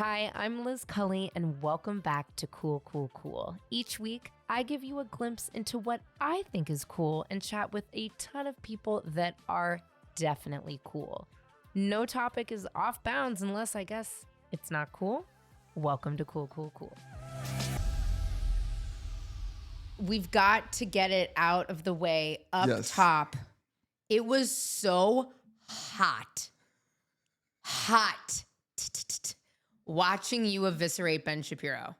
Hi, I'm Liz Cully, and welcome back to Cool, Cool, Cool. Each week, I give you a glimpse into what I think is cool and chat with a ton of people that are definitely cool. No topic is off bounds unless I guess it's not cool. Welcome to Cool, Cool, Cool. We've got to get it out of the way up top. It was so hot. Watching you eviscerate Ben Shapiro.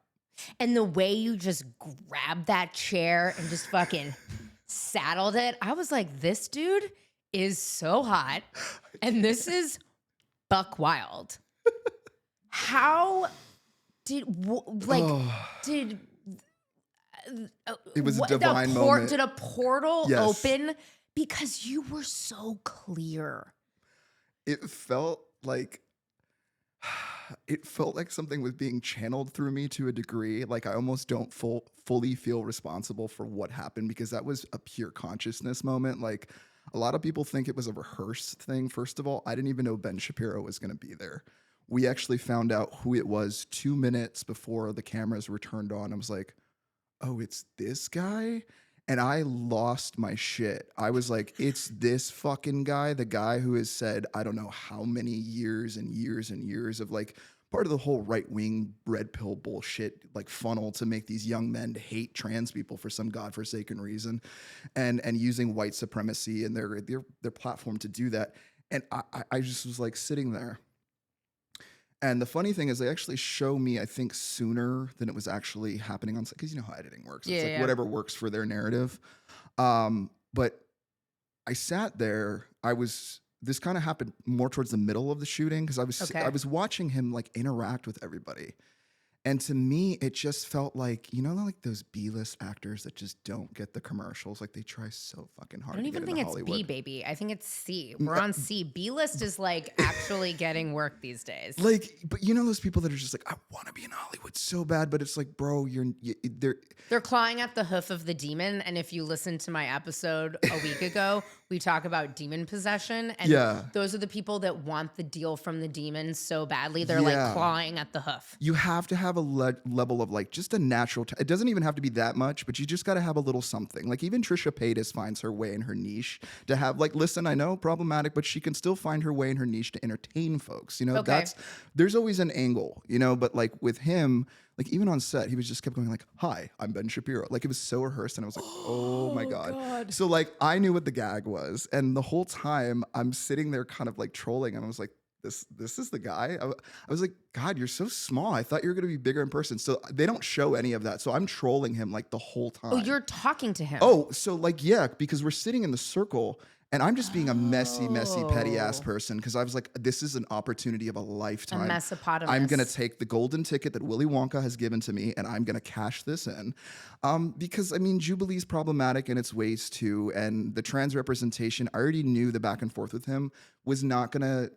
And the way you just grabbed that chair and just fucking saddled it, I was like, this dude is so hot. And this is buck wild. How did, it was a divine moment. Did a portal open? Because you were so clear. It felt like something was being channeled through me to a degree. Like I almost don't fully feel responsible for what happened because that was a pure consciousness moment. Like a lot of people think it was a rehearsed thing. First of all, I didn't even know Ben Shapiro was going to be there. We actually found out who it was 2 minutes before the cameras were turned on. I was like, oh, it's this guy? And I lost my shit. I was like, it's this fucking guy, the guy who has said, I don't know how many years and years and years of like part of the whole right-wing red pill bullshit, like funnel to make these young men hate trans people for some godforsaken reason and using white supremacy and their platform to do that. And I just was like sitting there. And the funny thing is they actually show me, I think, sooner than it was actually happening on set. Because you know how editing works. It's like whatever works for their narrative. But I sat there. This kind of happened more towards the middle of the shooting because I was watching him like interact with everybody. And to me, it just felt like, you know, like those B-list actors that just don't get the commercials. Like they try so fucking hard. I don't even think it's Hollywood. B, baby. I think it's C. We're on C. B-list is like actually getting work these days. Like, but you know those people that are just like, I want to be in Hollywood so bad, but it's like, bro, they're clawing at the hoof of the demon. And if you listen to my episode a week ago, we talk about demon possession. And those are the people that want the deal from the demon so badly. They're like clawing at the hoof. You have to have a level of like just a natural, it doesn't even have to be that much, but you just got to have a little something. Like even Trisha Paytas finds her way in her niche to have like, listen, I know problematic, but she can still find her way in her niche to entertain folks. You know, there's always an angle, you know, but like with him, like even on set, he was just kept going like, hi, I'm Ben Shapiro. Like it was so rehearsed and I was like, oh my God. So like I knew what the gag was. And the whole time I'm sitting there kind of like trolling and I was like, this is the guy. I was like, God, you're so small. I thought you were going to be bigger in person. So they don't show any of that. So I'm trolling him like the whole time. Oh, you're talking to him. Oh, so like, yeah, because we're sitting in the circle and I'm just being a messy, petty ass person. Cause I was like, this is an opportunity of a lifetime. A mesopotamus. I'm going to take the golden ticket that Willy Wonka has given to me and I'm going to cash this in. Because I mean, Jubilee is problematic in its ways too. And the trans representation, I already knew the back and forth with him was not going to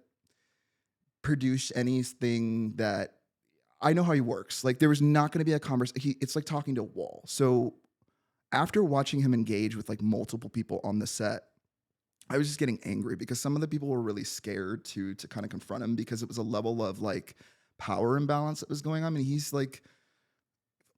produce anything that I know how he works. Like there was not going to be a conversation. It's like talking to a wall. So after watching him engage with like multiple people on the set, I was just getting angry because some of the people were really scared to kind of confront him because it was a level of like power imbalance that was going on. I mean, he's like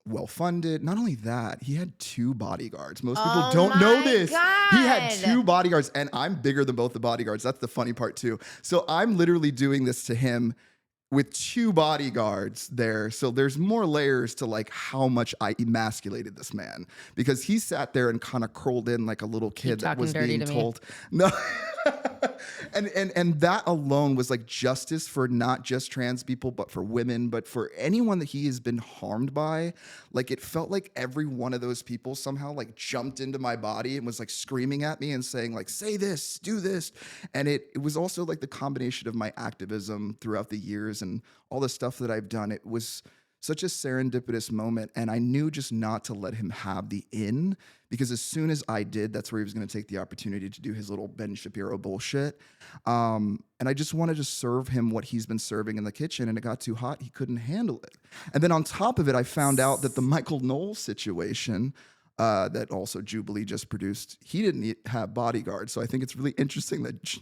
well-funded. Not only that, he had 2 bodyguards. Most people don't know this. God. He had 2 bodyguards and I'm bigger than both the bodyguards. That's the funny part too. So I'm literally doing this to him with 2 bodyguards there. So there's more layers to like how much I emasculated this man because he sat there and kind of curled in like a little kid that was being told. No. And that alone was like justice for not just trans people, but for women, but for anyone that he has been harmed by. Like it felt like every one of those people somehow like jumped into my body and was like screaming at me and saying like, say this, do this. And it was also like the combination of my activism throughout the years and all the stuff that I've done. It was such a serendipitous moment. And I knew just not to let him have the in because as soon as I did, that's where he was going to take the opportunity to do his little Ben Shapiro bullshit. And I just wanted to serve him what he's been serving in the kitchen and it got too hot. He couldn't handle it. And then on top of it, I found out that the Michael Knowles situation that also Jubilee just produced, he didn't have bodyguards. So I think it's really interesting that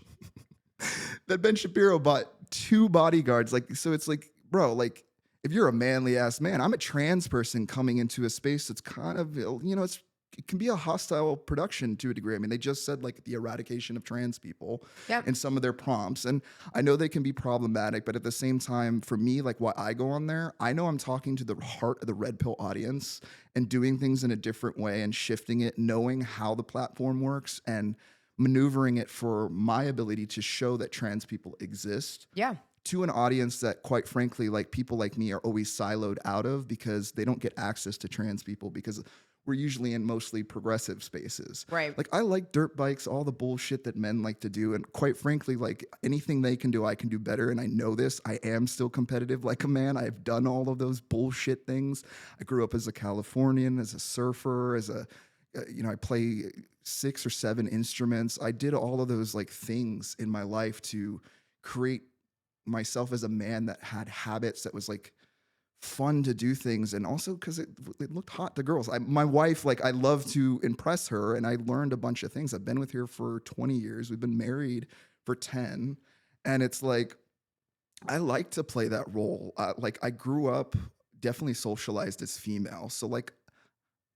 that Ben Shapiro bought 2 bodyguards. Like, so it's like, bro, like if you're a manly ass man, I'm a trans person coming into a space that's kind of, it can be a hostile production to a degree. I mean, they just said like the eradication of trans people Yep. in some of their prompts. And I know they can be problematic, but at the same time, for me, like why I go on there, I know I'm talking to the heart of the red pill audience and doing things in a different way and shifting it, knowing how the platform works and maneuvering it for my ability to show that trans people exist Yeah. to an audience that, quite frankly, like people like me are always siloed out of because they don't get access to trans people because we're usually in mostly progressive spaces. Right. Like I like dirt bikes, all the bullshit that men like to do. And quite frankly, like anything they can do, I can do better. And I know this. I am still competitive like a man. I've done all of those bullshit things. I grew up as a Californian, as a surfer, I play 6 or 7 instruments. I did all of those like things in my life to create myself as a man that had habits that was like fun to do things, and also because it looked hot to girls. My wife, like I love to impress her, and I learned a bunch of things. I've been with her for 20 years. We've been married for 10, and it's like I like to play that role. Like I grew up definitely socialized as female, so like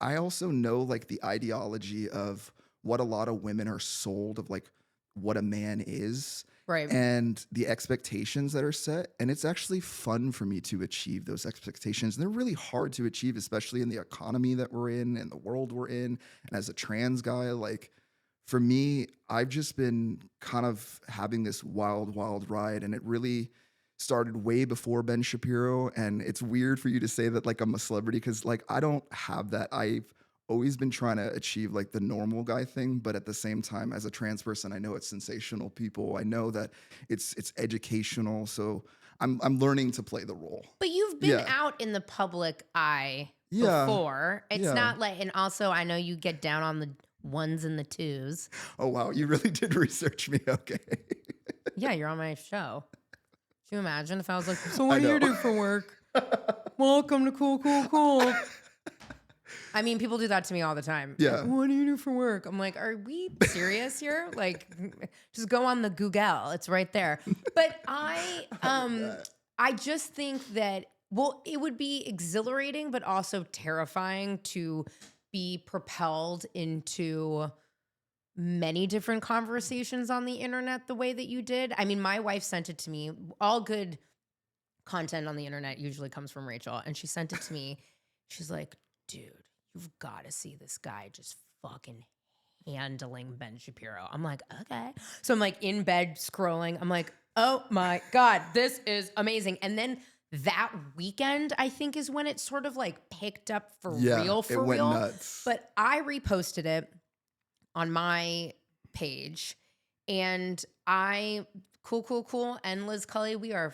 I also know like the ideology of what a lot of women are sold of like what a man is Right. and the expectations that are set. And it's actually fun for me to achieve those expectations. And they're really hard to achieve, especially in the economy that we're in and the world we're in. And as a trans guy, like for me, I've just been kind of having this wild, wild ride. And it really started way before Ben Shapiro. And it's weird for you to say that like I'm a celebrity because like I don't have that. I've always been trying to achieve like the normal guy thing, but at the same time, as a trans person, I know it's sensational people. I know that it's educational. So I'm learning to play the role. But you've been Yeah. out in the public eye Yeah. before. It's Yeah. not like, and also I know you get down on the ones and the twos. Oh wow, you really did research me. Okay. Yeah, you're on my show. Can you imagine if I was like, so I what do you know. do for work? Welcome to Cool, Cool, Cool. I mean, people do that to me all the time. Yeah. Like, what do you do for work? I'm like, are we serious here? Like, just go on the Google. It's right there. But I just think that, well, it would be exhilarating, but also terrifying to be propelled into many different conversations on the internet the way that you did. I mean, my wife sent it to me. All good content on the internet usually comes from Rachel. And she sent it to me. She's like, dude, you've got to see this guy just fucking handling Ben Shapiro. I'm like, okay. So I'm like in bed scrolling. I'm like, oh my God, this is amazing. And then that weekend, I think, is when it sort of like picked up for real, it went real. nuts. But I reposted it on my page, and Cool, and Liz Cully, we are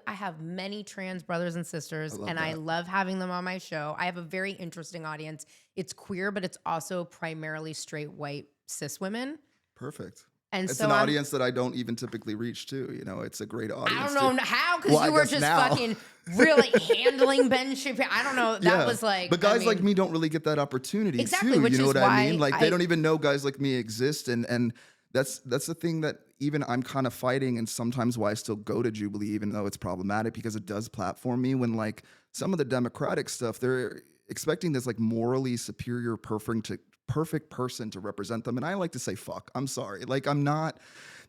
I have many trans brothers and sisters, and I love having them on my show. I have a very interesting audience. It's queer, but it's also primarily straight, white, cis women. Perfect. And It's so an audience that I don't even typically reach to. It's a great audience. I don't know how, because you were just fucking really handling Ben Shapiro. I don't know. That was like, but guys like me don't really get that opportunity Exactly, too. which You know is what I mean? why Like they don't even know guys like me exist, and that's the thing that even I'm kind of fighting, and sometimes why I still go to Jubilee, even though it's problematic because it does platform me. When like some of the Democratic stuff, they're expecting this like morally superior, perfect person to represent them, and I like to say fuck. I'm sorry, like I'm not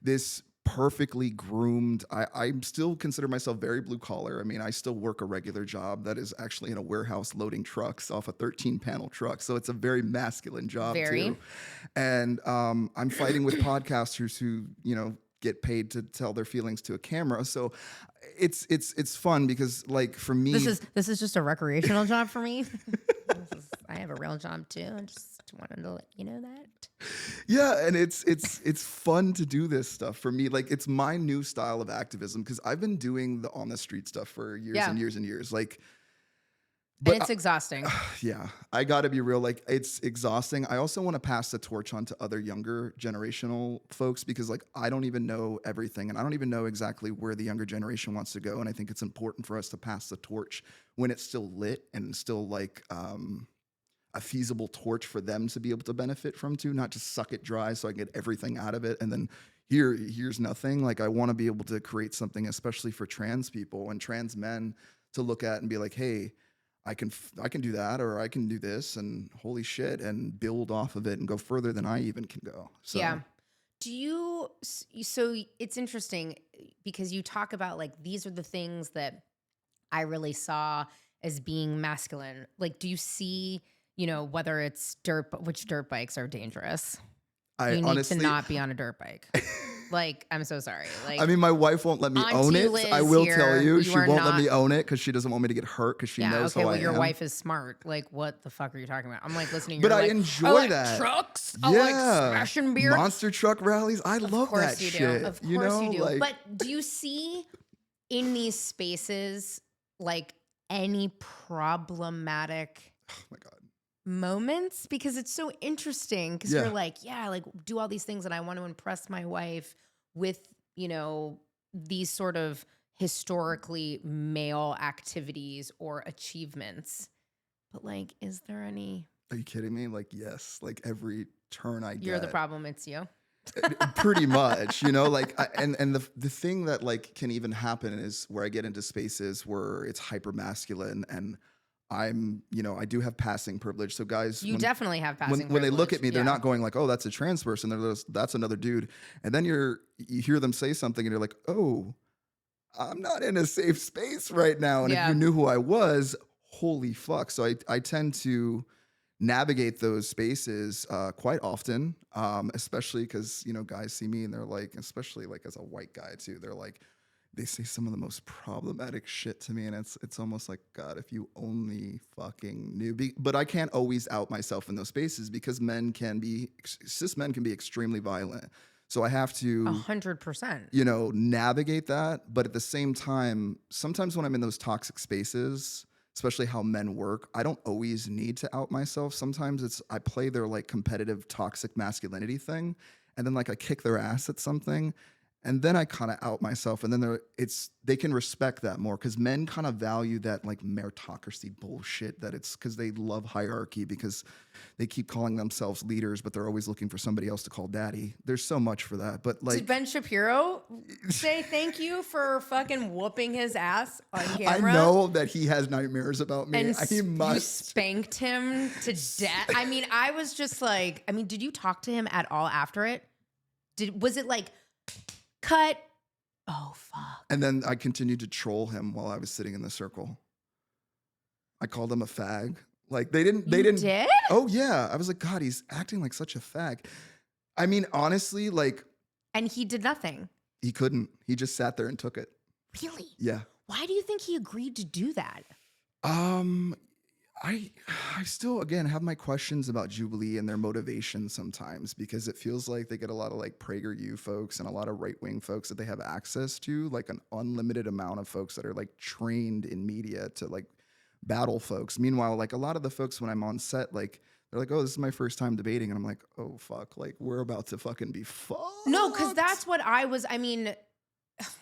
this perfectly groomed. I still consider myself very blue collar. I mean, I still work a regular job that is actually in a warehouse loading trucks off a 13-panel truck. So it's a very masculine job too. And I'm fighting with podcasters who, get paid to tell their feelings to a camera. So it's fun because like for me, this is just a recreational job for me. I have a real job too. I just wanted to let you know that. Yeah, and it's fun to do this stuff for me. Like it's my new style of activism because I've been doing the on the street stuff for years and years and years. Like, but it's exhausting. Yeah, I got to be real. Like it's exhausting. I also want to pass the torch on to other younger generational folks because like I don't even know everything and I don't even know exactly where the younger generation wants to go. And I think it's important for us to pass the torch when it's still lit and still like a feasible torch for them to be able to benefit from too, not just suck it dry so I can get everything out of it and then here's nothing. Like I want to be able to create something, especially for trans people and trans men to look at and be like, hey, I can do that, or I can do this, and holy shit, and build off of it and go further than I even can go. So Yeah. So it's interesting because you talk about like, these are the things that I really saw as being masculine. Like, do you see, whether it's which dirt bikes are dangerous? I You need to honestly, not be on a dirt bike. Like, I'm so sorry. Like, I mean, my wife won't let me own Auntie it. Liz I will tell here, you, you she are won't let not. me own it because she doesn't want me to get hurt because she Yeah, knows okay. how Well, I your am. wife is smart. Like, what the fuck are you talking about? I'm like listening. But You're I like, enjoy I like that. trucks. I like smashing beer. Monster truck rallies. I Of love course that you do. shit. Of You course know, you do. like, But do you see in these spaces like any problematic oh my God. moments? Because it's so interesting because Yeah. you're like, yeah, like do all these things and I want to impress my wife with, these sort of historically male activities or achievements. But like, is there any? Are you kidding me? Like, yes, like every turn I You're the get. problem. It's you. Pretty much, like, and the thing that like can even happen is where I get into spaces where it's hyper masculine, and I'm, I do have passing privilege. So guys, You definitely have passing when they look at privilege. me, they're Yeah. not going like, oh, that's a trans person. They're just, that's another dude. And then you hear them say something, and you're like, oh, I'm not in a safe space right now. And if Yeah. you knew who I was, holy fuck. So I tend to navigate those spaces quite often, especially because, guys see me and they're like, especially like as a white guy too, they're like, they say some of the most problematic shit to me. And it's almost like, God, if you only fucking knew. But I can't always out myself in those spaces because cis men can be extremely violent. So I have to 100%. navigate that. But at the same time, sometimes when I'm in those toxic spaces, especially how men work, I don't always need to out myself. Sometimes I play their like competitive toxic masculinity thing, and then like I kick their ass at something, and then I kind of out myself, and then they can respect that more because men kind of value that like meritocracy bullshit, that it's because they love hierarchy because they keep calling themselves leaders, but they're always looking for somebody else to call daddy. There's so much for that. But like, did Ben Shapiro say thank you for fucking whooping his ass on camera? I know that he has nightmares about me. And He must. you spanked him to death. I mean, I was just like, did you talk to him at all after it? Was it like, cut? Oh, fuck. And then I continued to troll him while I was sitting in the circle. I called him a fag. Like they didn't. Did? Oh yeah. I was like, God, he's acting like such a fag. I mean, honestly, like. And he did nothing. He couldn't. He just sat there and took it. Really? Yeah. Why do you think he agreed to do that? I still, again, have my questions about Jubiliee and their motivation sometimes, because it feels like they get a lot of like PragerU folks and a lot of right-wing folks that they have access to, like an unlimited amount of folks that are like trained in media to like battle folks. Meanwhile, like a lot of the folks when I'm on set, like they're like, oh, this is my first time debating. And I'm like, oh, fuck, like we're about to fucking be fucked. No, because that's what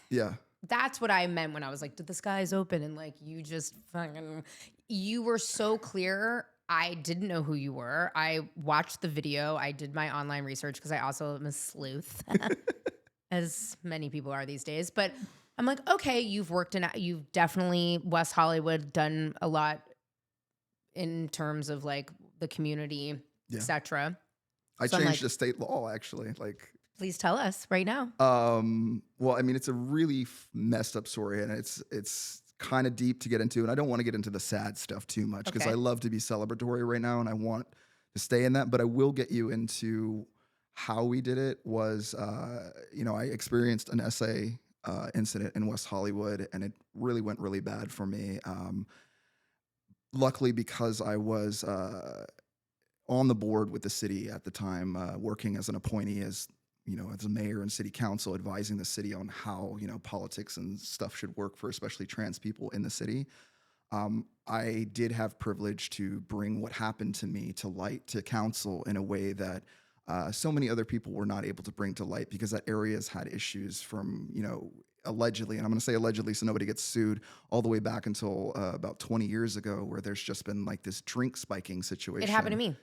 yeah. That's what I meant when I was like, did the skies open? And like, you were so clear. I didn't know who you were. I watched the video. I did my online research because I also am a sleuth, as many people are these days. But I'm like, okay, you've definitely West Hollywood, done a lot in terms of like the community, etc. I changed the state law, actually. Like, please tell us right now. Well, I mean, it's a really messed up story, and it's kind of deep to get into, and I don't want to get into the sad stuff too much because I love to be celebratory right now, and I want to stay in that. But I will get you into how we did it. Was I experienced an essay incident in West Hollywood, and it really went really bad for me. Luckily, because I was on the board with the city at the time, working as an appointee, as a mayor and city council, advising the city on how, politics and stuff should work for especially trans people in the city. I did have privilege to bring what happened to me to light to council in a way that so many other people were not able to bring to light, because that area's had issues from, allegedly, and I'm going to say allegedly so nobody gets sued, all the way back until about 20 years ago, where there's just been like this drink spiking situation. It happened to me.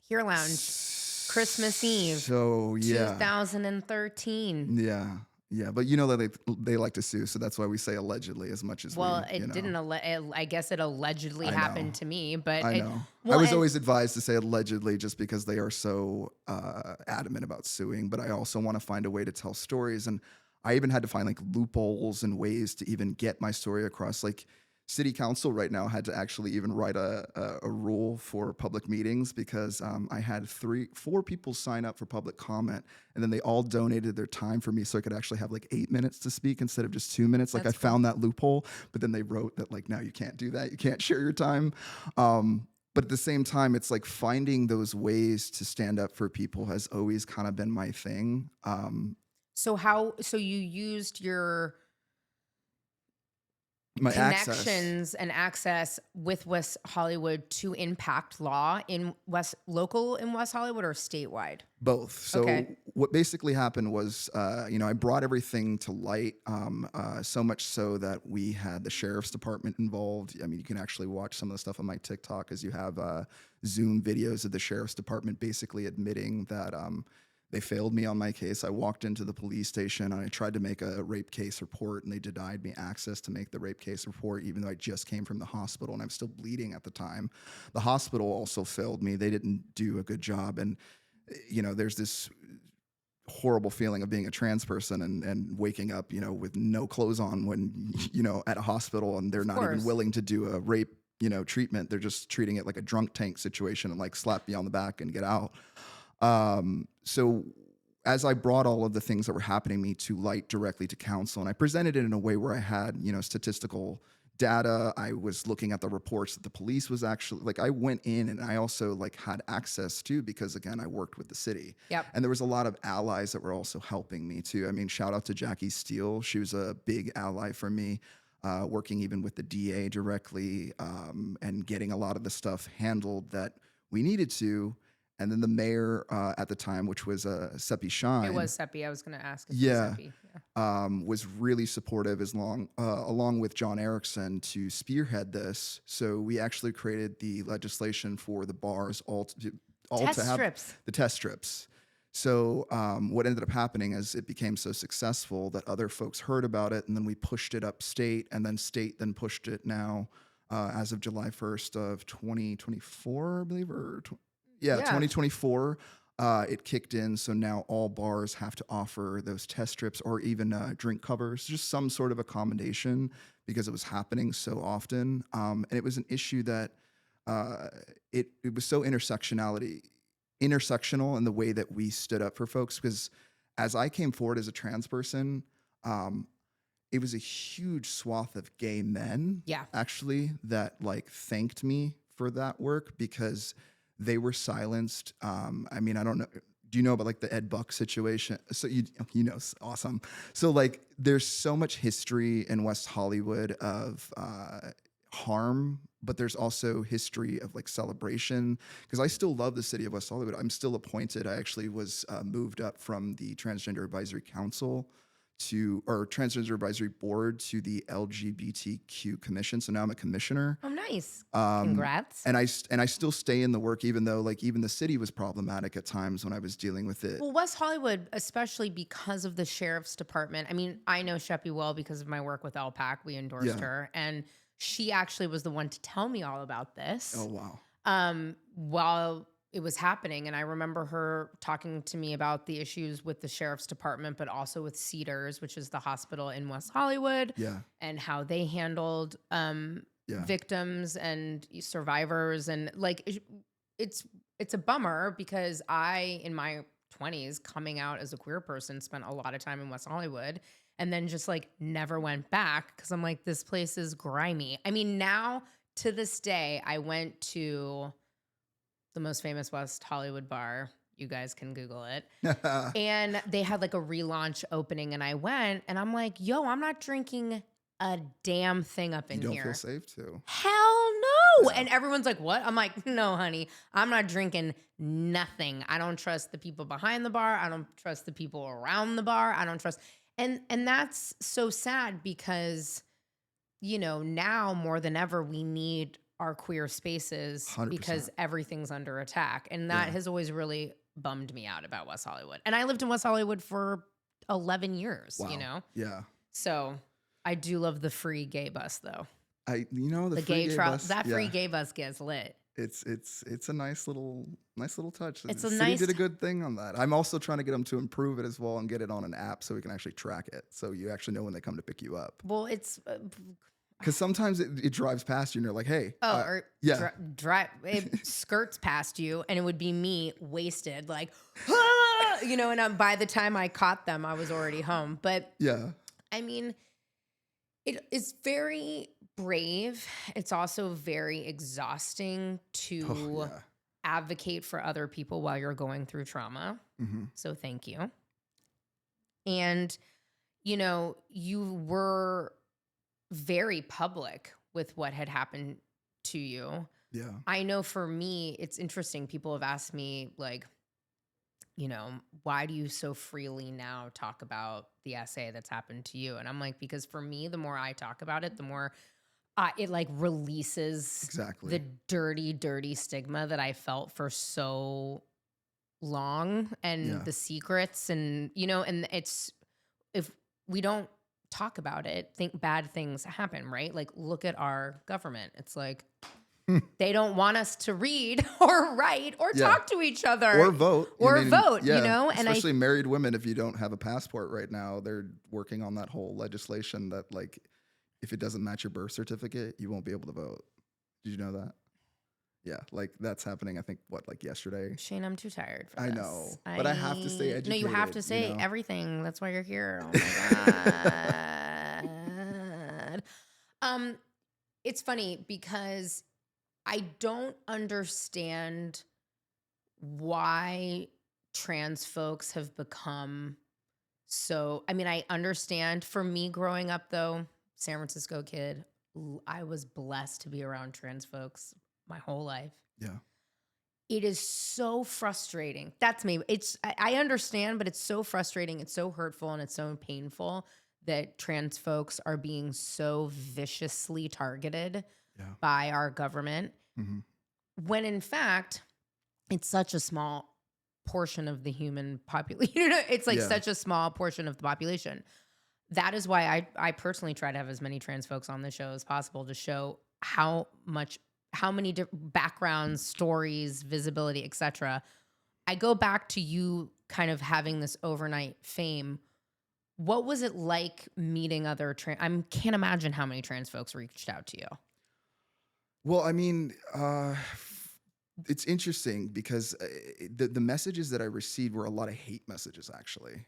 Here Lounge. Christmas Eve. So, yeah. 2013. Yeah. Yeah, but you know that they like to sue, so that's why we say allegedly as much as Well, you it know. didn't. I guess it allegedly I know. happened to me, but I it. know. I Well, was and always advised to say allegedly just because they are so adamant about suing, but I also want to find a way to tell stories. And I even had to find like loopholes and ways to even get my story across. Like city council right now had to actually even write a rule for public meetings because I had 4 people sign up for public comment, and then they all donated their time for me so I could actually have like 8 minutes to speak instead of just 2 minutes. Like I that's cool. found that loophole, but then they wrote that like now you can't do that. You can't share your time. But at the same time, it's like finding those ways to stand up for people has always kind of been my thing. So you used your My access. connections and access with West Hollywood to impact law in West Hollywood or statewide? Both. So Okay. what basically happened was, I brought everything to light, so much so that we had the sheriff's department involved. I mean, you can actually watch some of the stuff on my TikTok as you have Zoom videos of the sheriff's department basically admitting that they failed me on my case. I walked into the police station and I tried to make a rape case report, and they denied me access to make the rape case report, even though I just came from the hospital and I'm still bleeding at the time. The hospital also failed me. They didn't do a good job. And there's this horrible feeling of being a trans person and waking up, with no clothes on when, at a hospital, and they're Of not even course. willing to do a rape, treatment. They're just treating it like a drunk tank situation and like slap me on the back and get out. So as I brought all of the things that were happening to me to light directly to council, and I presented it in a way where I had, statistical data. I was looking at the reports that the police was actually like, I went in and I also like had access to, because again, I worked with the city. Yep. And there was a lot of allies that were also helping me too. I mean, shout out to Jackie Steele. She was a big ally for me, working even with the DA directly, and getting a lot of the stuff handled that we needed to. And then the mayor at the time, which was Seppi Shine. It was Seppi. I was going to ask if it was Yeah, Seppi. Yeah. was really supportive along with John Erickson to spearhead this. So we actually created the legislation for the bars all Test to have strips. the test strips. So what ended up happening is it became so successful that other folks heard about it, and then we pushed it upstate, and then state then pushed it now as of July 1st of 2024, I believe, Yeah. 2024. It kicked in, so now all bars have to offer those test strips or even drink covers, just some sort of accommodation, because it was happening so often. And it was an issue that it was so intersectional in the way that we stood up for folks. Because as I came forward as a trans person, it was a huge swath of gay men, Yeah. actually, that like thanked me for that work because they were silenced. I mean, I don't know. Do you know about like the Ed Buck situation? So awesome. So like, there's so much history in West Hollywood of harm, but there's also history of like celebration. Because I still love the city of West Hollywood. I'm still appointed. I actually was moved up from the Transgender Advisory Council or Transgender Advisory Board to the LGBTQ Commission. So now I'm a commissioner. Oh, nice. Um, Congrats. and I still stay in the work, even though like even the city was problematic at times when I was dealing with it. Well, West Hollywood, especially because of the sheriff's department. I mean, I know Sheppy well because of my work with LPAC. We endorsed Yeah. her, and she actually was the one to tell me all about this. Oh wow. While it was happening, and I remember her talking to me about the issues with the sheriff's department, but also with Cedars, which is the hospital in West Hollywood, Yeah. and how they handled Yeah. victims and survivors, and like it's a bummer because I, in my 20s, coming out as a queer person, spent a lot of time in West Hollywood, and then just like never went back because I'm like, this place is grimy. I mean, now to this day, I went to the most famous West Hollywood bar. You guys can Google it. And they had like a relaunch opening, and I went, and I'm like, yo, I'm not drinking a damn thing up in You don't here. feel safe too. Hell no. Yeah. And everyone's like, what? I'm like, no, honey, I'm not drinking nothing. I don't trust the people behind the bar. I don't trust the people around the bar. I don't trust. And that's so sad because, now more than ever, we need our queer spaces 100%. because everything's under attack. And that Yeah. has always really bummed me out about West Hollywood. And I lived in West Hollywood for 11 years, Wow. you know? Yeah. So I do love the free gay bus though. The free gay bus. That Yeah. free gay bus gets lit. It's a nice little touch. It's The a city nice did a good thing on that. I'm also trying to get them to improve it as well and get it on an app so we can actually track it, so you actually know when they come to pick you up. Well, it's Because sometimes it drives past you and you're like, hey, yeah, it skirts past you, and it would be me wasted, like, "Ah!" you know. And by the time I caught them, I was already home. But yeah, I mean, it is very brave. It's also very exhausting to oh, yeah. advocate for other people while you're going through trauma. Mm-hmm. So thank you. And, you know, you were very public with what had happened to you. Yeah. I know for me, it's interesting. People have asked me, like, you know, why do you so freely now talk about the essay that's happened to you? And I'm like, because for me, the more I talk about it, the more it like releases Exactly. the dirty, dirty stigma that I felt for so long, and the secrets, and, you know, and it's, if we don't talk about it, think bad things happen, right? Like, look at our government. It's like, they don't want us to read or write or talk to each other or vote you know. And especially married women, if you don't have a passport right now, they're working on that whole legislation that, like, if it doesn't match your birth certificate, you won't be able to vote. Did you know that? Yeah, like, that's happening, I think, like yesterday. Shane, I'm too tired for I this. know, but I have to stay educated. No, you have to say everything. That's why you're here. Oh my God. It's funny because I don't understand why trans folks have become so. I mean, I understand, for me growing up, though, San Francisco kid, I was blessed to be around trans folks my whole life. Yeah. It is so frustrating. That's me. I understand, but it's so frustrating. It's so hurtful, and it's so painful that trans folks are being so viciously targeted by our government. Mm-hmm. When in fact, it's such a small portion of the human population. You know, it's like such a small portion of the population. That is why I personally try to have as many trans folks on the show as possible, to show how many backgrounds, stories, visibility, etc. I go back to you kind of having this overnight fame. What was it like meeting other trans? I can't imagine how many trans folks reached out to you. Well, I mean, it's interesting because the messages that I received were a lot of hate messages, actually.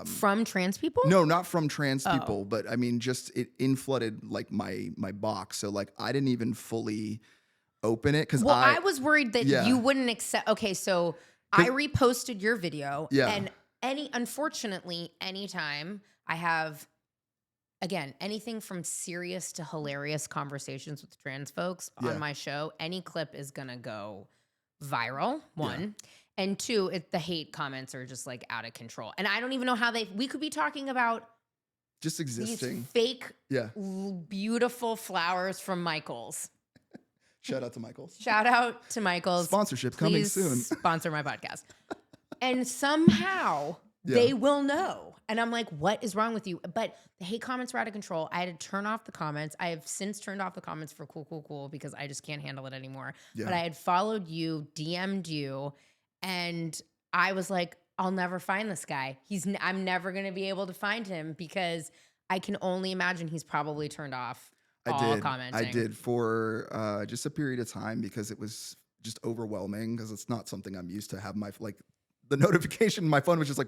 From trans people? No, not from trans people, but I mean, just it inflooded like my box. So like, I didn't even fully open it because I was worried that you wouldn't accept. Okay, so I reposted your video, and unfortunately, anytime I have, again, anything from serious to hilarious conversations with trans folks on my show, any clip is gonna go viral. One. And two, the hate comments are just like out of control. And I don't even know how we could be talking about just existing these fake, beautiful flowers from Michael's. Shout out to Michael's. Shout out to Michael's. Sponsorship coming soon. Sponsor my podcast. And somehow they will know. And I'm like, what is wrong with you? But the hate comments were out of control. I had to turn off the comments. I have since turned off the comments for cool because I just can't handle it anymore. Yeah. But I had followed you, DM'd you, and I was like, I'll never find this guy. I'm never going to be able to find him, because I can only imagine he's probably turned off commenting. I did for just a period of time, because it was just overwhelming, because it's not something I'm used to have the notification. My phone was just like,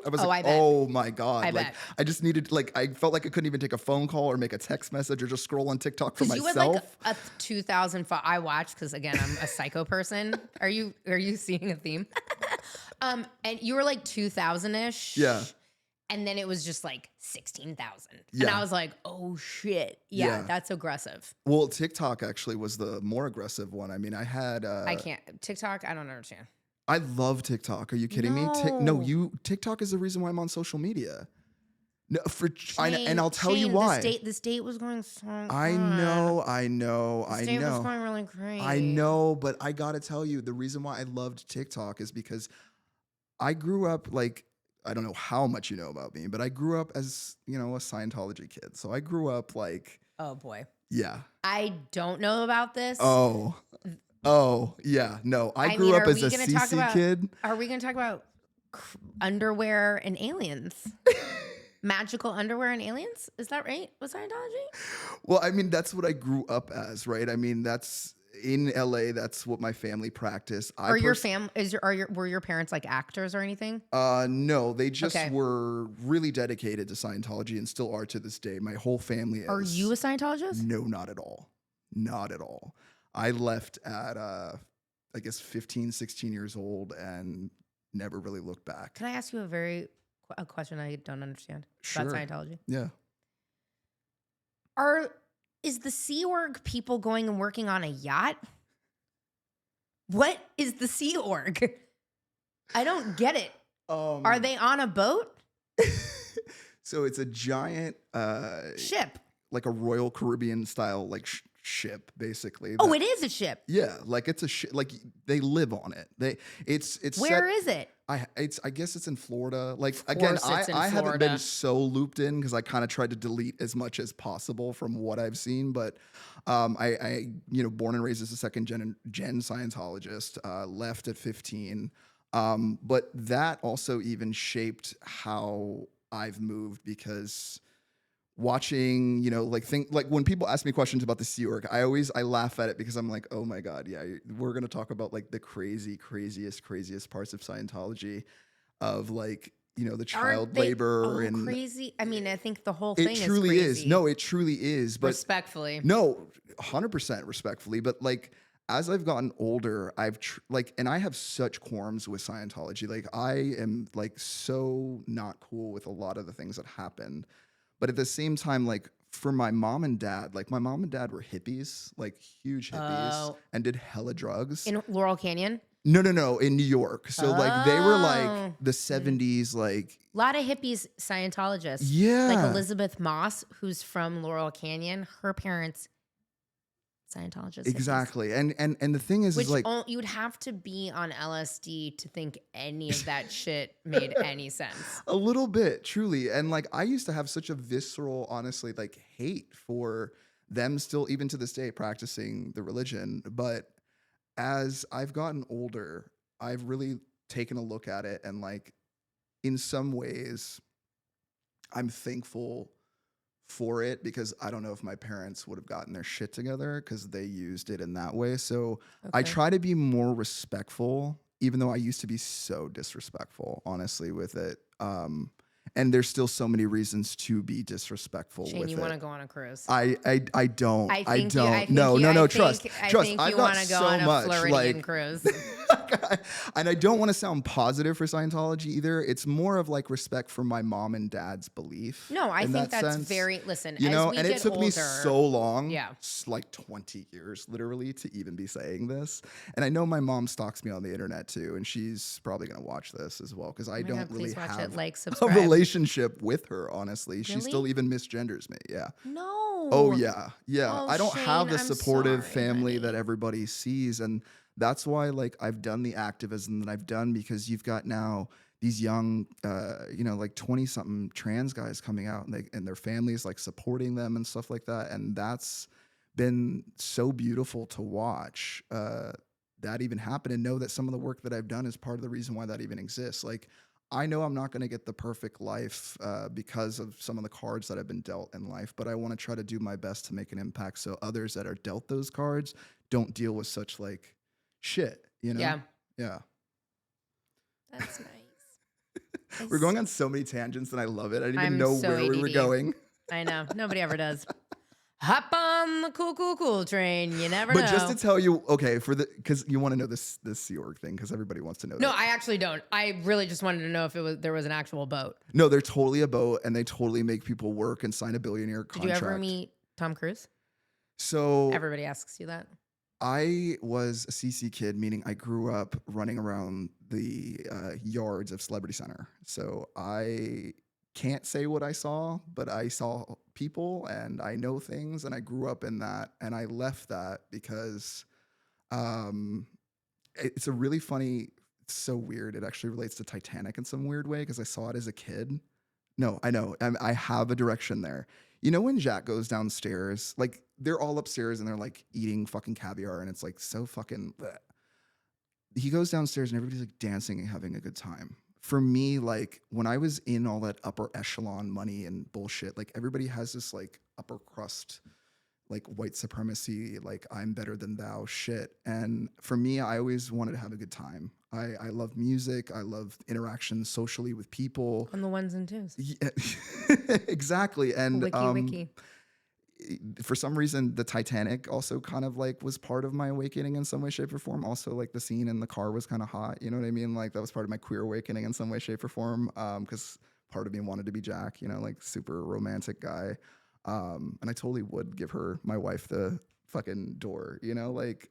I was like, oh my God. I just needed, I felt like I couldn't even take a phone call or make a text message or just scroll on TikTok for myself. You had like a 2005, I watched, because again, I'm a psycho person. Are you seeing a theme? And you were like 2000-ish. Yeah. And then it was just like 16,000. Yeah. And I was like, oh shit. Yeah, that's aggressive. Well, TikTok actually was the more aggressive one. I mean, I had... I can't. TikTok, I don't understand. I love TikTok. Are you kidding me? TikTok is the reason why I'm on social media. No, and I'll tell you why. This date was going so good. I know. This date was going really great. I know, but I gotta tell you, the reason why I loved TikTok is because I grew up I don't know how much you know about me, but I grew up as, a Scientology kid. So I grew up like, Oh boy. yeah. I don't know about this. Oh, yeah. No, I I grew mean, up as a CC kid. are we going to talk about underwear and aliens? Magical underwear and aliens? Is that right? Was Scientology? Well, I mean, that's what I grew up as, right? I mean, that's in LA. That's what my family practiced. Or your were your parents like actors or anything? No, they just Okay. were really dedicated to Scientology and still are to this day. My whole family is. Are you a Scientologist? No, not at all. Not at all. I left at, I guess, 15, 16 years old and never really looked back. Can I ask you a question I don't understand Sure. about Scientology? Yeah. Is the Sea Org people going and working on a yacht? What is the Sea Org? I don't get it. Are they on a boat? So it's a giant Ship. like a Royal Caribbean style like ship, basically. Oh, it is a ship. Yeah, like it's a ship. Like they live on it. It's Where is it? I guess it's in Florida. Like Of again, course it's in I haven't Florida. been so looped in because I kind of tried to delete as much as possible from what I've seen. But I born and raised as a second gen Scientologist. Left at 15. But that also even shaped how I've moved because watching, like when people ask me questions about the Sea Org, I laugh at it because I'm like, oh my God, yeah, we're gonna talk about like the craziest parts of Scientology, of like, the child labor and crazy. I mean, I think the whole thing it truly is crazy. No, it truly is. But respectfully, no, 100% respectfully. But like as I've gotten older, and I have such qualms with Scientology. Like I am like so not cool with a lot of the things that happen. But at the same time, like for my mom and dad, like my mom and dad were hippies, like huge hippies, and did hella drugs. in Laurel Canyon. No, in New York. So like they were Oh. like the 70s, like A lot of hippies Scientologists. yeah, Like Elizabeth Moss, who's from Laurel Canyon. Her parents Scientologists. exactly. And the thing is Which like you would have to be on LSD to think any of that shit made any sense. a little bit, truly. And like I used to have such a visceral, honestly, like hate for them still, even to this day, practicing the religion. But as I've gotten older, I've really taken a look at it, and like in some ways, I'm thankful for it because I don't know if my parents would have gotten their shit together because they used it in that way. So I try to be more respectful, even though I used to be so disrespectful, honestly, with it. And there's still so many reasons to be disrespectful Shane, with you it. want to go on a cruise? I don't. Trust. I I've you got want to go so on a much, Floridian like, cruise. and I don't want to sound positive for Scientology either. It's more of like respect for my mom and dad's belief. No, I in think that that's sense. very, listen, You as know, we and get it took me older, so long, Yeah. like 20 years literally, to even be saying this. And I know my mom stalks me on the internet too, and she's probably going to watch this as well because I Oh my don't God, really please watch it, have like, a subscribe. relationship with her, honestly. She Really? still even misgenders me. Yeah. No. Oh yeah. Oh, I don't have the Shane, I'm supportive sorry, family honey. that everybody sees, and that's why like I've done the activism that I've done, because you've got now these young like 20 something trans guys coming out, and their families like supporting them and stuff like that, and that's been so beautiful to watch that even happen, and know that some of the work that I've done is part of the reason why that even exists. Like I know I'm not going to get the perfect life because of some of the cards that I've been dealt in life, but I want to try to do my best to make an impact so others that are dealt those cards don't deal with such like shit, you know? Yeah. Yeah. That's nice. We're going on so many tangents and I love it. I didn't even I'm know so where we were ADD. going. I know. Nobody ever does. Hop on the cool train. You never know. But just to tell you, okay, because you want to know this Sea Org thing, because everybody wants to know No, that. I actually don't. I really just wanted to know if there was an actual boat. No, they're totally a boat, and they totally make people work and sign a billionaire contract. Did you ever meet Tom Cruise? So Everybody asks you that. I was a CC kid, meaning I grew up running around the yards of Celebrity Center. So I can't say what I saw, but I saw people and I know things, and I grew up in that. And I left that because it's a really funny so weird. It actually relates to Titanic in some weird way because I saw it as a kid. No, I know. I have a direction there. You know when Jack goes downstairs, like they're all upstairs and they're like eating fucking caviar and it's like so fucking bleh. He goes downstairs and everybody's like dancing and having a good time. For me, like when I was in all that upper echelon money and bullshit, like everybody has this like upper crust, like white supremacy, like I'm better than thou shit. And for me, I always wanted to have a good time. I love music. I love interactions socially with people. On the ones and twos. Yeah, exactly. And Wiki. for some reason, the Titanic also kind of like was part of my awakening in some way, shape, or form. Also, like the scene in the car was kind of hot. You know what I mean? Like that was part of my queer awakening in some way, shape, or form. Because part of me wanted to be Jack. You know, like super romantic guy. And I totally would give her, my wife, the fucking door. You know, like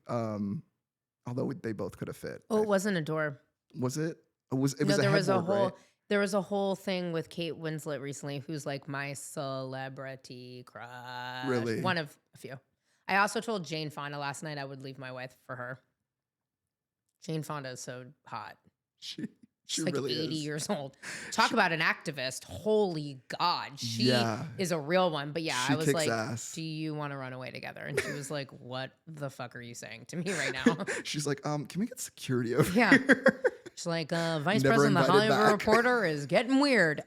although they both could have fit. Oh, it wasn't a door. Was it? It was. It No, was a there was a headboard, whole. right? There was a whole thing with Kate Winslet recently, who's like my celebrity crush. Really? One of a few. I also told Jane Fonda last night I would leave my wife for her. Jane Fonda is so hot. She She's like really 80 is. years old. Talk about an activist. Holy God. She Yeah. is a real one. But yeah, She I was kicks like, ass. do you want to run away together? And she was like, what the fuck are you saying to me right now? She's like, can we get security over Yeah. here? She's like, Vice Never President of the invited Hollywood back. Reporter is getting weird.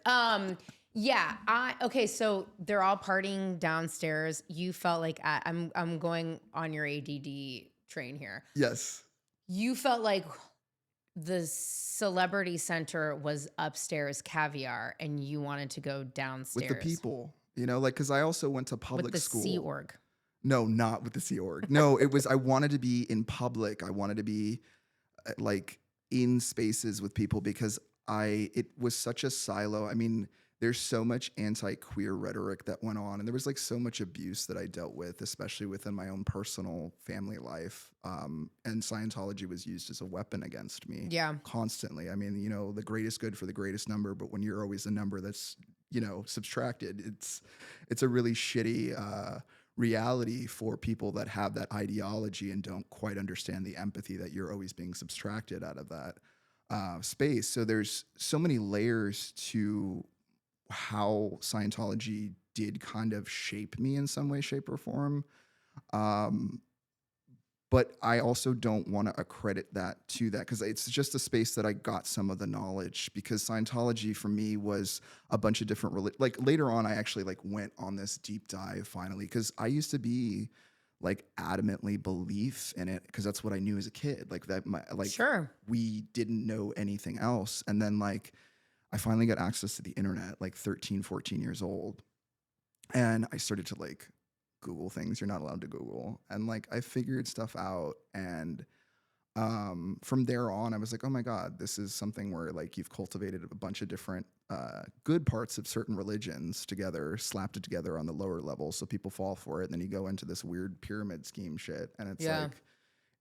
Yeah. Okay. So they're all partying downstairs. You felt like I'm going on your ADD train here. Yes. You felt like the celebrity center was upstairs caviar and you wanted to go downstairs. With the people, you know, like, cause I also went to public with the school. Sea Org. No, not with the Sea Org. No, it was, I wanted to be in public. I wanted to be like in spaces with people because it was such a silo. I mean, there's so much anti-queer rhetoric that went on and there was like so much abuse that I dealt with, especially within my own personal family life. And Scientology was used as a weapon against me. Yeah. Constantly. I mean, you know, the greatest good for the greatest number, but when you're always a number that's, you know, subtracted, it's a really shitty reality for people that have that ideology and don't quite understand the empathy that you're always being subtracted out of that space. So there's so many layers to how Scientology did kind of shape me in some way, shape, or form. But I also don't want to accredit that to that because it's just a space that I got some of the knowledge because Scientology for me was a bunch of different, like later on, I actually like went on this deep dive finally because I used to be like adamantly belief in it because that's what I knew as a kid. Like that, Sure. we didn't know anything else. And then like, I finally got access to the internet, like 13, 14 years old. And I started to like Google things you're not allowed to Google. And like, I figured stuff out. And from there on, I was like, oh my God, this is something where like you've cultivated a bunch of different good parts of certain religions together, slapped it together on the lower level. So people fall for it. And then you go into this weird pyramid scheme shit. And it's like,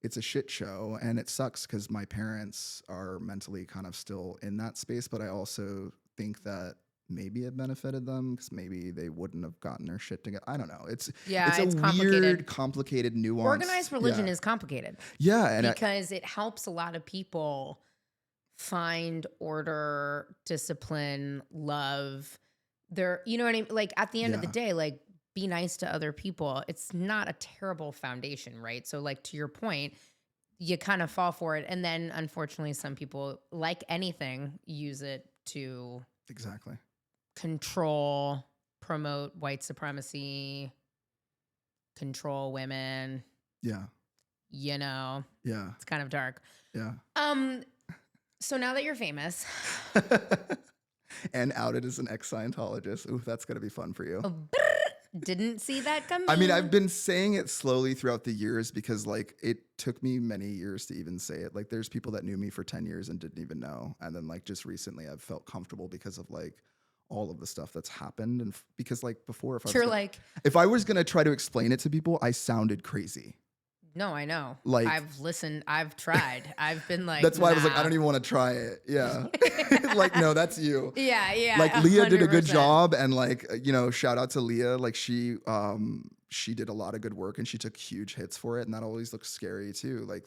it's a shit show and it sucks because my parents are mentally kind of still in that space, but I also think that maybe it benefited them because maybe they wouldn't have gotten their shit together. I don't know. It's a weird, complicated nuance. Organized religion is complicated. Yeah. And because it helps a lot of people find order, discipline, love. You know what I mean? Like at the end of the day, like, be nice to other people. It's not a terrible foundation, right? So like to your point, you kind of fall for it. And then unfortunately, some people, like anything, use it to exactly control, promote white supremacy, control women. Yeah. You know? Yeah. It's kind of dark. Yeah. So now that you're famous. And outed as an ex-Scientologist. Ooh, that's going to be fun for you. Oh, didn't see that coming. I mean, I've been saying it slowly throughout the years because like it took me many years to even say it. Like there's people that knew me for 10 years and didn't even know. And then like just recently I've felt comfortable because of like all of the stuff that's happened. And because like before, if I was going to try to explain it to people, I sounded crazy. No, I know. Like I've listened. I've tried. I've been like, that's why I was like, I don't even want to try it. Yeah. Like, no, that's you. Yeah. Like Leah 100%. did a good job. And like, you know, shout out to Leah. Like she she did a lot of good work and she took huge hits for it. And that always looks scary too. Like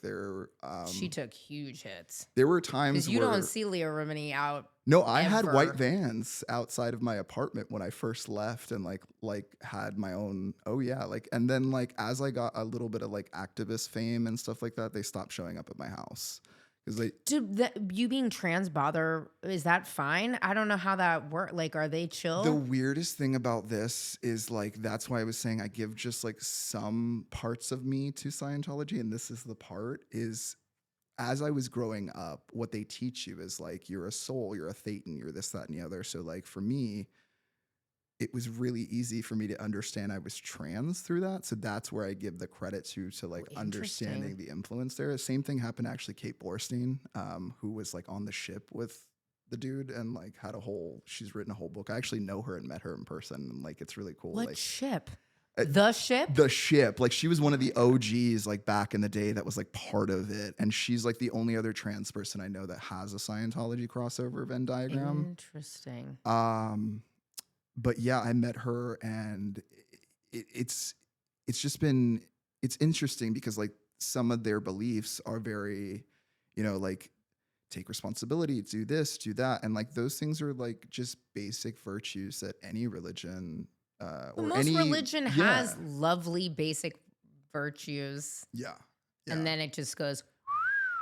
She took huge hits. there were times Because you where don't see Leah Remini out. no, I had ever. white vans outside of my apartment when I first left and like had my own, oh yeah. Like, and then like, as I got a little bit of like activist fame and stuff like that, they stopped showing up at my house. Because You being trans bother, is that fine? I don't know how that works. Like, are they chill? the weirdest thing about this is like, that's why I was saying I give just like some parts of me to Scientology. And this is the part is, as I was growing up, what they teach you is like, you're a soul, you're a thetan, you're this, that, and the other. So like for me, it was really easy for me to understand I was trans through that. So that's where I give the credit to like understanding the influence there. Same thing happened to actually Kate Borstein, who was like on the ship with the dude and like she's written a whole book. I actually know her and met her in person. And like, it's really cool. What like, ship? The ship? The ship. Like she was one of the OGs like back in the day that was like part of it. And she's like the only other trans person I know that has a Scientology crossover Venn diagram. Interesting. But yeah, I met her and it's interesting because like some of their beliefs are very, like take responsibility, do this, do that. And like those things are like just basic virtues that any religion most religion has lovely basic virtues. Yeah. And then it just goes.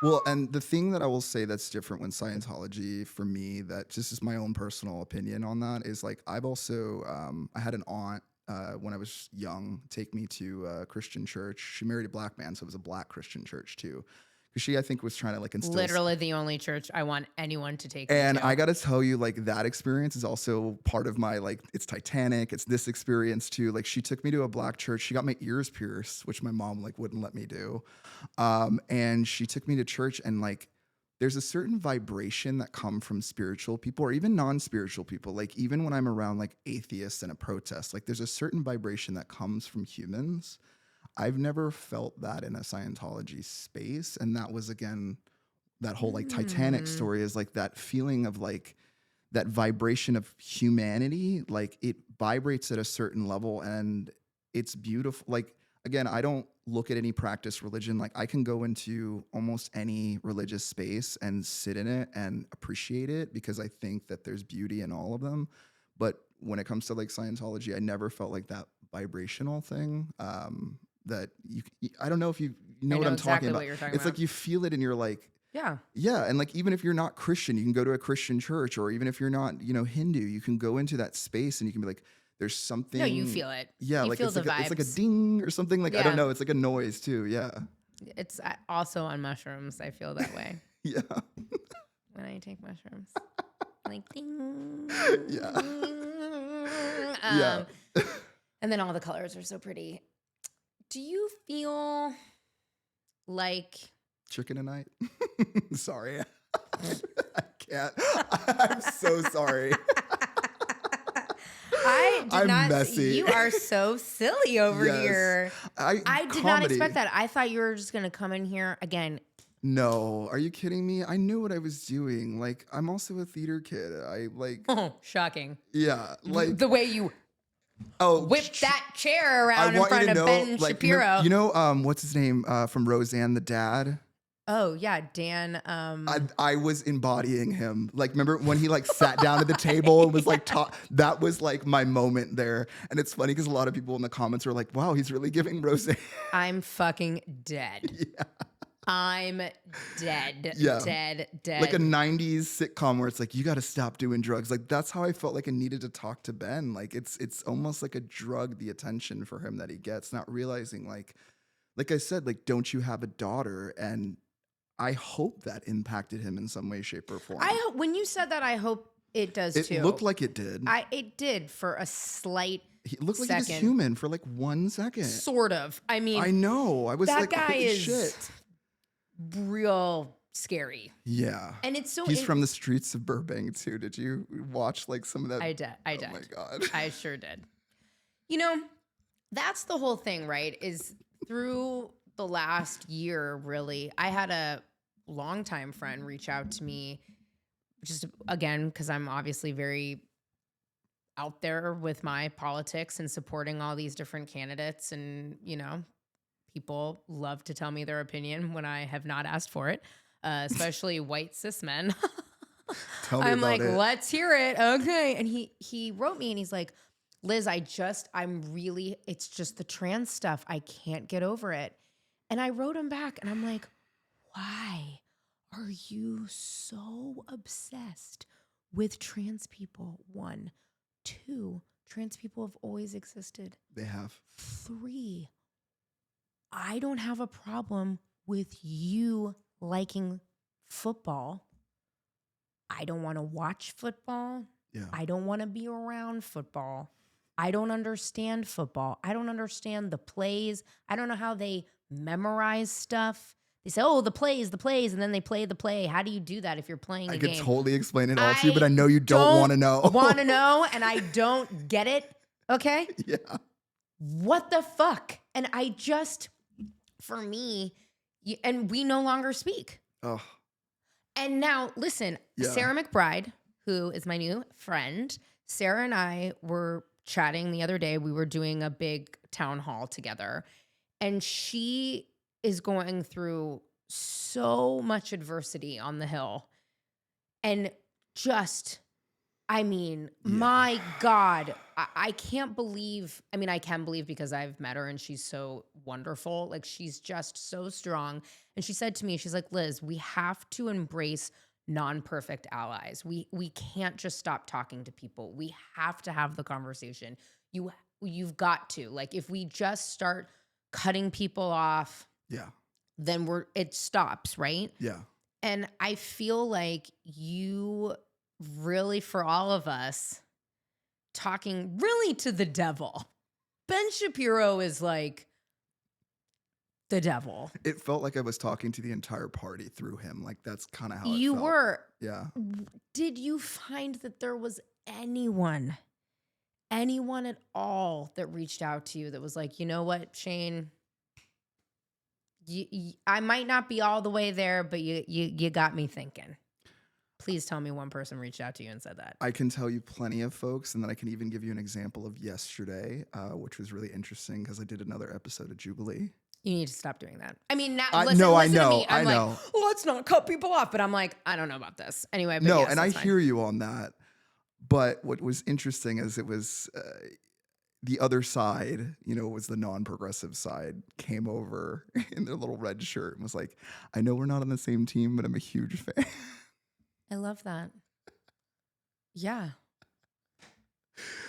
Well, and the thing that I will say that's different when Scientology, for me, that just is my own personal opinion on that, is like I've also, I had an aunt when I was young take me to a Christian church. She married a black man, so it was a black Christian church too. Because she, I think, was trying to like instill. Literally the only church I want anyone to take me And to. I got to tell you, like that experience is also part of my like, it's Titanic, it's this experience too. Like she took me to a black church. She got my ears pierced, which my mom like wouldn't let me do. And she took me to church and like, there's a certain vibration that come from spiritual people or even non-spiritual people. Like even when I'm around like atheists in a protest, like there's a certain vibration that comes from humans. I've never felt that in a Scientology space. And that was, again, that whole like Titanic story is like that feeling of like that vibration of humanity. Like it vibrates at a certain level and it's beautiful. Like, again, I don't look at any practice religion. Like I can go into almost any religious space and sit in it and appreciate it because I think that there's beauty in all of them. But when it comes to like Scientology, I never felt like that vibrational thing. That I don't know if you know what I'm exactly talking about. What you're talking it's about. like you feel it and you're like, yeah. And like even if you're not Christian, you can go to a Christian church, or even if you're not, Hindu, you can go into that space and you can be like, there's something. No, you feel it. Yeah, you like feel it's the like vibes. it's like a ding or something. Like I don't know, it's like a noise too. Yeah. It's also on mushrooms. I feel that way. Yeah. When I take mushrooms, like ding. Yeah. Yeah. And then all the colors are so pretty. Do you feel like chicken tonight? Sorry. I can't. I'm so sorry. I'm not. Messy. You are so silly over here. I did not expect that. I thought you were just going to come in here again. No, are you kidding me? I knew what I was doing. Like, I'm also a theater kid. I like. Oh, shocking. Yeah, like the way you. Whip that chair around in front of Ben Shapiro. What's his name from Roseanne, the dad? Oh yeah, Dan. I was embodying him. Like, remember when he like sat down at the table and was like, that was like my moment there. And it's funny because a lot of people in the comments were like, "Wow, he's really giving Roseanne." I'm fucking dead. Yeah. I'm dead. Yeah. Dead. Like a 90s sitcom where it's like, you got to stop doing drugs. Like, that's how I felt like I needed to talk to Ben. Like, it's almost like a drug, the attention for him that he gets, not realizing like I said, like, don't you have a daughter? And I hope that impacted him in some way, shape, or form. When you said that, I hope it does too. It looked like it did. It did for a slight He looked like second. he was human for like 1 second. Sort of. I mean, I know. I was that like, guy holy is shit. Real scary. Yeah. And it's so. He's from the streets of Burbank too. Did you watch like some of that? I did. Oh my God. I sure did. That's the whole thing, right? Is through the last year, really, I had a longtime friend reach out to me, just again, because I'm obviously very out there with my politics and supporting all these different candidates. And, you know, people love to tell me their opinion when I have not asked for it, especially white cis men. Tell me I'm about like, it. let's hear it. Okay. And he wrote me and he's like, Liz, it's just the trans stuff. I can't get over it. And I wrote him back and I'm like, why are you so obsessed with trans people? 1, 2, trans people have always existed. They have. 3, I don't have a problem with you liking football. I don't want to watch football. Yeah. I don't want to be around football. I don't understand football. I don't understand the plays. I don't know how they memorize stuff. They say, oh, the plays, and then they play the play. How do you do that if you're playing a game? I could totally explain it all to you, but I know you don't want to know. Want to know, and I don't get it. Okay? Yeah. What the fuck? And I just, for me, and we no longer speak. Oh. And now, listen, Yeah. Sarah McBride, who is my new friend, Sarah and I were chatting the other day. We were doing a big town hall together, and she is going through so much adversity on the Hill. And just, my God, I can't believe, I can believe because I've met her and she's so wonderful. Like, she's just so strong. And she said to me, she's like, Liz, we have to embrace non-perfect allies. We can't just stop talking to people. We have to have the conversation. You've got to. Like, if we just start cutting people off, Yeah. then it stops, right? Yeah. And I feel like you really, for all of us, talking really to the devil. Ben Shapiro is like the devil. It felt like I was talking to the entire party through him. Like, that's kind of how it You felt. were. Yeah. Did you find that there was anyone at all that reached out to you that was like, you know what, Shane? I might not be all the way there, but you got me thinking. Please tell me one person reached out to you and said that. I can tell you plenty of folks, and then I can even give you an example of yesterday, which was really interesting because I did another episode of Jubilee. You need to stop doing that. I mean, now, I listen know. to me. I'm like, know. let's not cut people off. But I'm like, I don't know about this. Anyway, but No, yes, and I that's fine. hear you on that. But what was interesting is it was the other side, was the non-progressive side, came over in their little red shirt and was like, I know we're not on the same team, but I'm a huge fan. I love that. Yeah.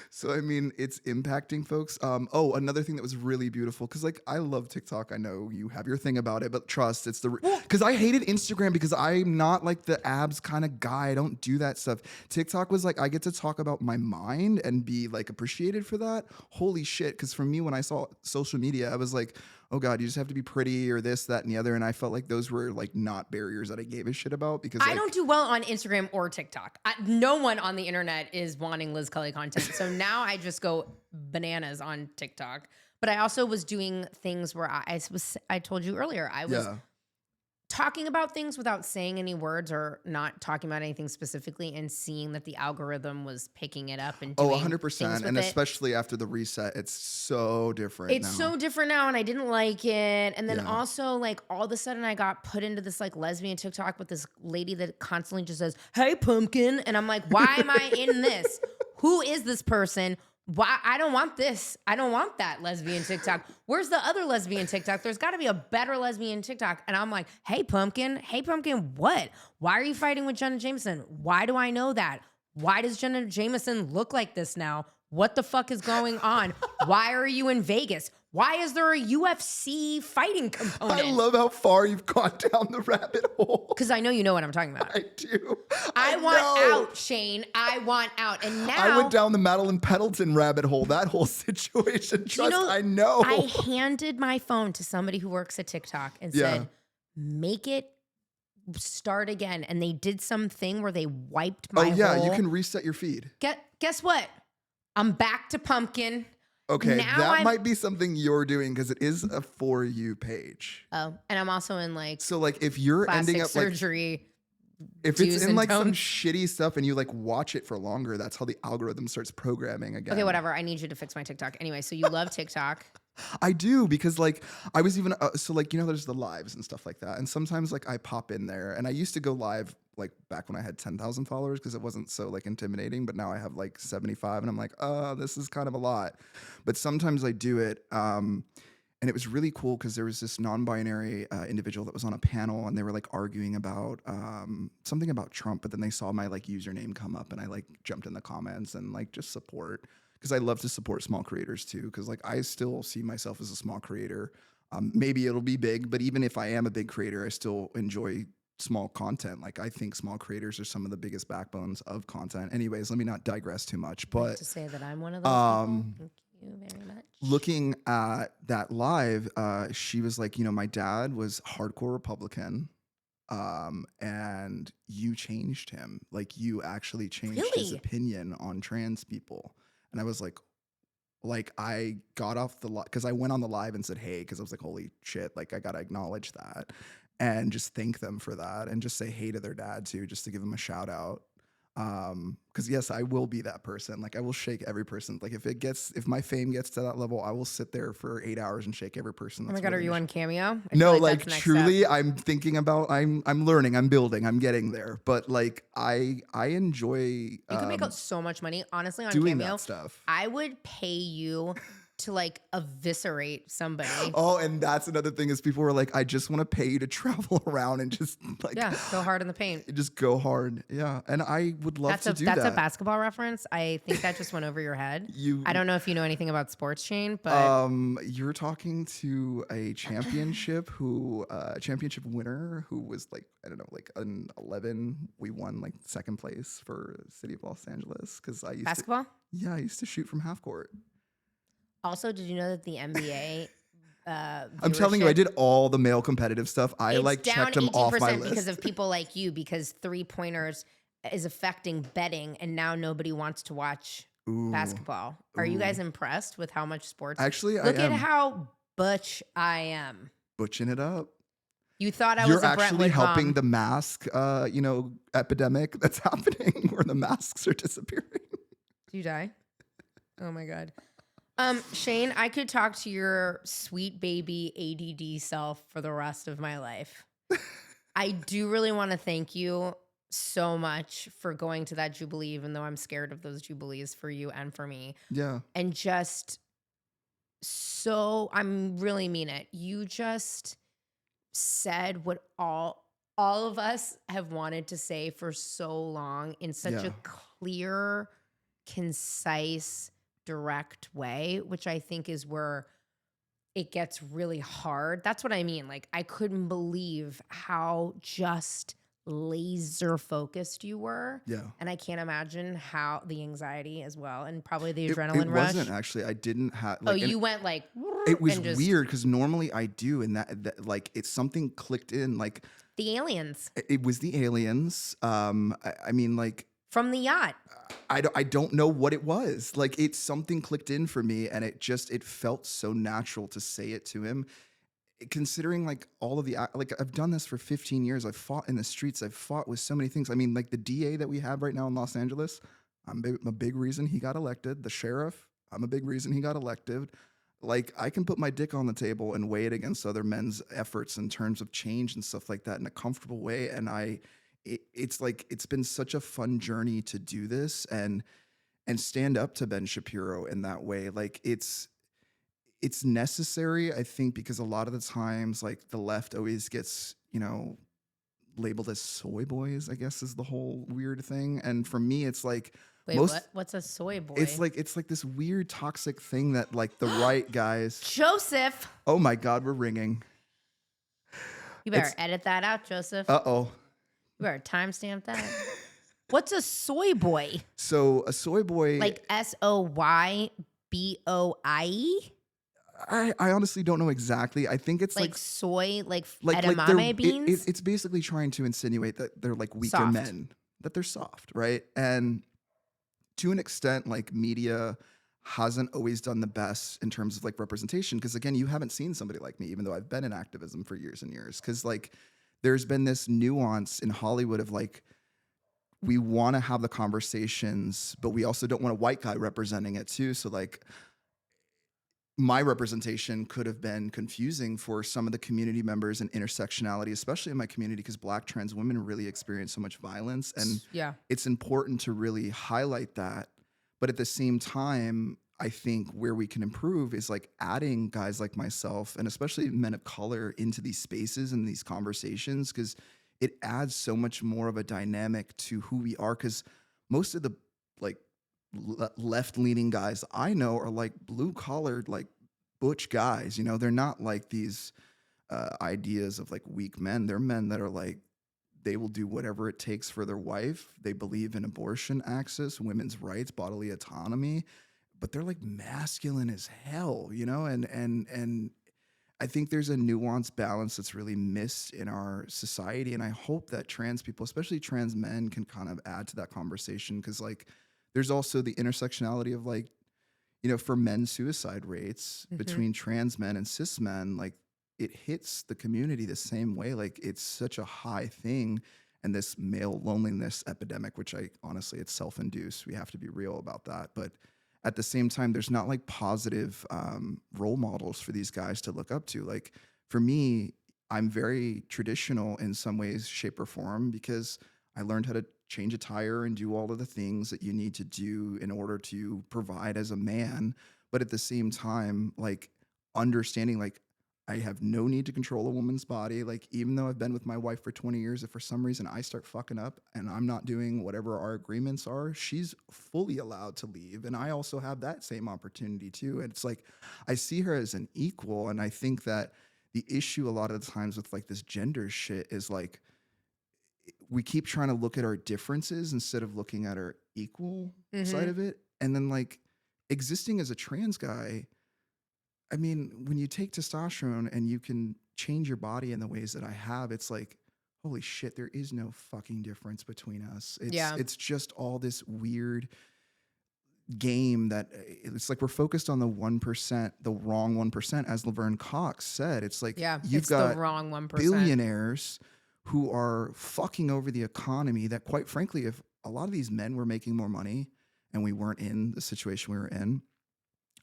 So, it's impacting folks. Another thing that was really beautiful, because, I love TikTok. I know you have your thing about it, but trust, it's because I hated Instagram because I'm not, the abs kind of guy. I don't do that stuff. TikTok was, I get to talk about my mind and be, appreciated for that. Holy shit, because for me, when I saw social media, I was like, oh, God, you just have to be pretty or this, that, and the other, and I felt like those were, not barriers that I gave a shit about because, I don't do well on Instagram or TikTok. No one on the internet is wanting Liz Kelly content. So now I just go bananas on TikTok. But I also was doing things where I told you earlier, I was talking about things without saying any words or not talking about anything specifically and seeing that the algorithm was picking it up and doing 100%. And especially after the reset, it's so different now. It's so different now, and I didn't like it. And then also, all of a sudden, I got put into this, lesbian TikTok with this lady that constantly just says, hey, pumpkin. And I'm like, why am I in this? Who is this person? Why? I don't want this. I don't want that lesbian TikTok. Where's the other lesbian TikTok? There's got to be a better lesbian TikTok. And I'm like, hey, pumpkin, what? Why are you fighting with Jenna Jameson? Why do I know that? Why does Jenna Jameson look like this now? What the fuck is going on? Why are you in Vegas? Why is there a UFC fighting component? I love how far you've gone down the rabbit hole. Because I know you know what I'm talking about. I do. I want out, Shane. I want out. And now I went down the Madeline Pendleton rabbit hole, that whole situation. Trust, I know. I handed my phone to somebody who works at TikTok and said, make it start again. And they did something where they wiped my whole... you can reset your feed. Guess what? I'm back to pumpkin. Okay, now that might be something you're doing because it is a For You page. Oh, and I'm also in So if you're ending up surgery If it's do's in and like some don'ts. shitty stuff and you like watch it for longer, that's how the algorithm starts programming again. Okay, whatever. I need you to fix my TikTok. Anyway, so you love TikTok. I do, because like I was even so like, you know, there's the lives and stuff like that, and sometimes like I pop in there, and I used to go live like back when I had 10,000 followers because it wasn't so like intimidating, but now I have like 75, and I'm like, oh, this is kind of a lot. But sometimes I do it. And it was really cool because there was this non-binary individual that was on a panel, and they were like arguing about something about Trump, but then they saw my like username come up, and I like jumped in the comments and like just support, because I love to support small creators too, because like I still see myself as a small creator. Maybe it'll be big, but even if I am a big creator, I still enjoy small content. Like I think small creators are some of the biggest backbones of content. Anyways, let me not digress too much, I'd like but to say that I'm one of those people. Thank you very much. looking at that live, she was like, you know, my dad was hardcore Republican, and you changed him. Like you actually changed his Really? opinion on trans people. And I was like I got off the live because I went on the live and said, hey, because I was like, holy shit, like I gotta acknowledge that and just thank them for that, and just say hey to their dad too, just to give them a shout out. Because yes, I will be that person. Like I will shake every person. Like if my fame gets to that level, I will sit there for 8 hours and shake every person. Oh my That's God, are willing you to on Cameo? I feel No, like like that's next truly, step. I'm thinking about. I'm learning. I'm building. I'm getting there. But like I enjoy You could make so much money. Honestly, on doing Cameo, that stuff. I would pay you to like eviscerate somebody. Oh, and that's another thing is people were like, I just want to pay you to travel around and just like Yeah, go hard in the paint. just go hard. Yeah, and I would love to do That's that. a basketball reference. I think that just went over your head. You I don't know if you know anything about sports, Shane, but you're talking to a championship championship winner who was like, I don't know, like an 11. We won like second place for City of Los Angeles because I used basketball. to, I used to shoot from half court. Also, did you know that the NBA I'm telling you, I viewership- did all the male competitive stuff. I it's like down checked them off my 18% because list. of people like you, because 3-pointers is affecting betting, and now nobody wants to watch Ooh, basketball. Are you guys impressed with how much sports? Actually, Look I at am how butch I am. butching it up. You thought I You're was a actually Brentwood helping bum. the mask, epidemic that's happening where the masks are disappearing. Did you die? Oh my God. Shane, I could talk to your sweet baby ADD self for the rest of my life. I do really want to thank you so much for going to that Jubilee, even though I'm scared of those Jubilees for you and for me. Yeah. And just I'm really mean it. You just said what all of us have wanted to say for so long in such Yeah. a clear, concise, direct way, which I think is where it gets really hard. That's what I mean. Like, I couldn't believe how just laser focused you were. Yeah. And I can't imagine how the anxiety as well, and probably the It adrenaline rush. wasn't actually. I didn't have. Oh, Like, and you went like. it was and just- weird because normally I do, and that like it's something clicked in. Like The aliens it was the aliens. I mean, like from the yacht. I don't know what it was. Like it's something clicked in for me, and it felt so natural to say it to him. Considering like all of the like I've done this for 15 years. I've fought in the streets. I've fought with so many things. I mean, like the DA that we have right now in Los Angeles, I'm a big reason he got elected. The sheriff, I'm a big reason he got elected. Like I can put my dick on the table and weigh it against other men's efforts in terms of change and stuff like that in a comfortable way. And it's like it's been such a fun journey to do this and stand up to Ben Shapiro in that way. Like it's necessary, I think, because a lot of the times like the left always gets, labeled as soy boys, I guess is the whole weird thing. And for me, it's like Wait, what? What's a soy boy? it's like this weird toxic thing that like the right guys. Joseph. Oh my God, we're ringing. You better edit that out, Joseph. Uh-oh. You better timestamp that. What's a soy boy? So a soy boy, Like SOYBOIE? I honestly don't know exactly. I think it's Like soy, like like edamame they're- beans? it's basically trying to insinuate that they're like weaker Soft. men, that they're soft, right? And to an extent, like media hasn't always done the best in terms of like representation. Because again, you haven't seen somebody like me, even though I've been in activism for years and years. Because like there's been this nuance in Hollywood of like, we want to have the conversations, but we also don't want a white guy representing it too. So like, my representation could have been confusing for some of the community members and intersectionality, especially in my community, because Black trans women really experience so much violence. And Yeah. it's important to really highlight that. But at the same time, I think where we can improve is like adding guys like myself and especially men of color into these spaces and these conversations, because it adds so much more of a dynamic to who we are. Because most of the like left-leaning guys I know are like blue-collared, like butch guys. You know, they're not like these ideas of like weak men. They're men that are like, they will do whatever it takes for their wife. They believe in abortion access, women's rights, bodily autonomy, but they're like masculine as hell, you know? And I think there's a nuanced balance that's really missed in our society. And I hope that trans people, especially trans men, can kind of add to that conversation. Cause like, there's also the intersectionality of like, you know, for men's suicide rates between trans men and cis men, like it hits the community the same way. Like it's such a high thing. And this male loneliness epidemic, which I honestly, it's self-induced. We have to be real about that. But at the same time, there's not like positive role models for these guys to look up to. Like for me, I'm very traditional in some ways, shape or form, because I learned how to change a tire and do all of the things that you need to do in order to provide as a man. But at the same time, like understanding, like I have no need to control a woman's body. Like, even though I've been with my wife for 20 years, if for some reason I start fucking up and I'm not doing whatever our agreements are, she's fully allowed to leave. And I also have that same opportunity too. And it's like, I see her as an equal. And I think that the issue a lot of the times with like this gender shit is like, we keep trying to look at our differences instead of looking at our equal side of it. And then like existing as a trans guy, I mean, when you take testosterone and you can change your body in the ways that I have, it's like, holy shit, there is no fucking difference between us. It's just all this weird game that it's like we're focused on the 1%, the wrong 1%, as Laverne Cox said. It's like, you've got the wrong 1%. Billionaires who are fucking over the economy that, quite frankly, if a lot of these men were making more money and we weren't in the situation we were in,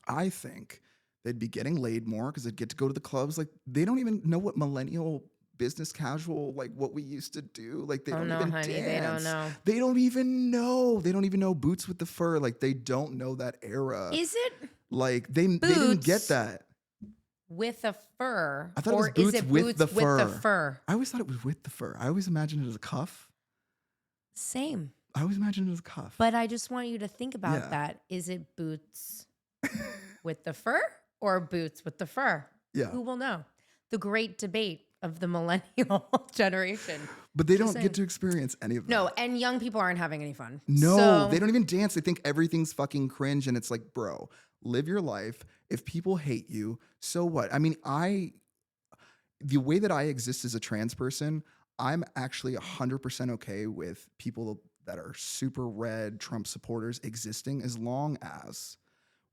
I think they'd be getting laid more because they'd get to go to the clubs. Like, they don't even know what millennial business casual, like what we used to do. Like, they don't even dance. They don't know. They don't even know. They don't even know boots with the fur. Like, they don't know that era. Is it like they didn't get that. With a fur? I thought or it was boots, is it with boots the with fur. the fur? I always thought it was with the fur. I always imagined it as a cuff. Same. I always imagined it as a cuff. But I just want you to think about that. Is it boots with the fur or boots with the fur? Yeah. Who will know? The great debate of the millennial generation. But they don't get to experience any of that. No, and young people aren't having any fun. No, So- they don't even dance. They think everything's fucking cringe. And it's like, bro, live your life. If people hate you, so what? I mean, the way that I exist as a trans person, I'm actually 100% okay with people that are super red Trump supporters existing, as long as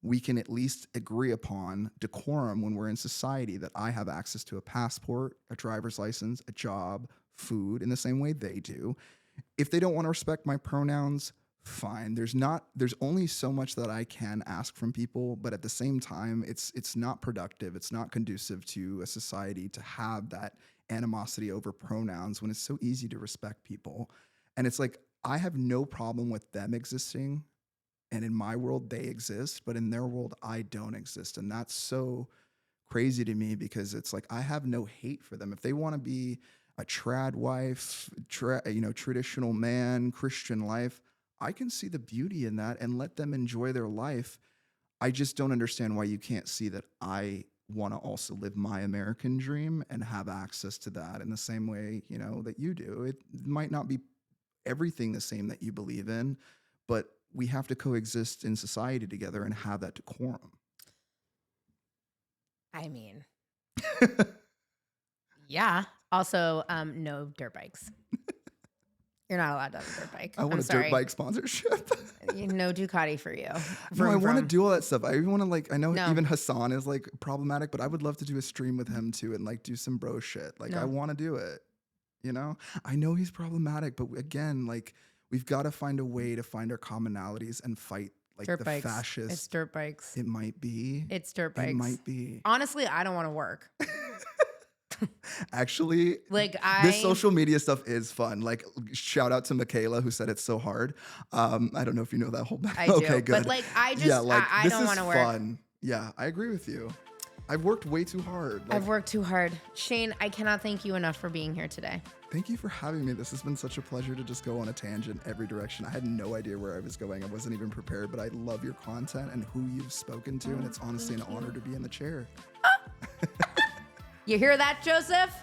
we can at least agree upon decorum when we're in society, that I have access to a passport, a driver's license, a job, food in the same way they do. If they don't want to respect my pronouns, fine. There's only so much that I can ask from people, but at the same time, it's not productive. It's not conducive to a society to have that animosity over pronouns when it's so easy to respect people. And it's like, I have no problem with them existing. And in my world, they exist, but in their world, I don't exist. And that's so crazy to me, because it's like, I have no hate for them. If they want to be a trad wife, traditional man, Christian life, I can see the beauty in that and let them enjoy their life. I just don't understand why you can't see that I want to also live my American dream and have access to that in the same way, that you do. It might not be everything the same that you believe in, but we have to coexist in society together and have that decorum. I mean, yeah. Also, no dirt bikes. You're not allowed to have a dirt bike. I want dirt bike sponsorship. No Ducati for you. No, I want to do all that stuff. I even want to I know No. even Hassan is problematic, but I would love to do a stream with him too and do some bro shit. I want to do it. You know, I know he's problematic, but again, like we've got to find a way to find our commonalities and fight like Dirt the bikes. fascists. It's dirt bikes. It might be. It's dirt bikes. It might be. Honestly, I don't want to work. Actually, Like this social media stuff is fun. Like, shout out to Michaela who said it's so hard. I don't know if you know that whole back. I do. Okay, good. But like, I just, I this don't is want to work. fun. Yeah, I agree with you. I've worked way too hard. Like, I've worked too hard. Shane, I cannot thank you enough for being here today. thank you for having me. This has been such a pleasure to just go on a tangent every direction. I had no idea where I was going. I wasn't even prepared, but I love your content and who you've spoken to, and it's honestly an honor to be in the chair. You hear that, Joseph?